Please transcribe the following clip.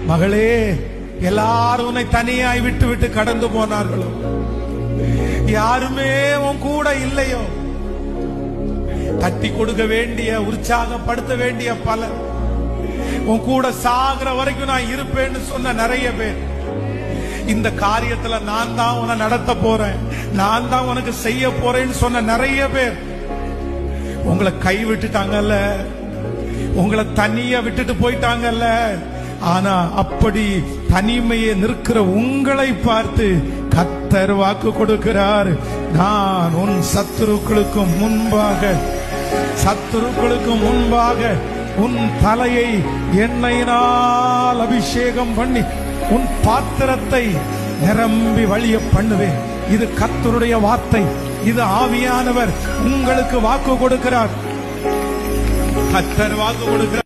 மகளே, எல்லாரும் உன்னை தனியாய் விட்டு விட்டு கடந்து போனார்களோ, யாருமே உன் கூட இல்லையோ, தட்டி கொடுக்க வேண்டிய, உற்சாகப்படுத்த வேண்டிய பலர், உன் கூட சாகிற வரைக்கும் நான் இருப்பேன்னு சொன்ன நிறைய பேர், இந்த காரியத்துல நான் தான் உன்னை நடத்த போறேன், நான் தான் உனக்கு செய்ய போறேன்னு சொன்ன நிறைய பேர் உங்களை கை விட்டுட்டாங்கல்ல, உங்களை தனியா விட்டுட்டு போயிட்டாங்கல்ல. ஆனா அப்படி தனிமையை நிற்கிற உங்களை பார்த்து கர்த்தர் வாக்கு கொடுக்கிறார், நான் உன் சத்துருக்களுக்கு முன்பாக உன் தலையை எண்ணெயினால் அபிஷேகம் பண்ணி உன் பாத்திரத்தை நிரம்பி வழிய பண்ணுவேன். இது கர்த்தருடைய வார்த்தை, இது ஆவியானவர் உங்களுக்கு வாக்கு கொடுக்கிறார். கர்த்தர் வாக்கு கொடுக்கிறார்.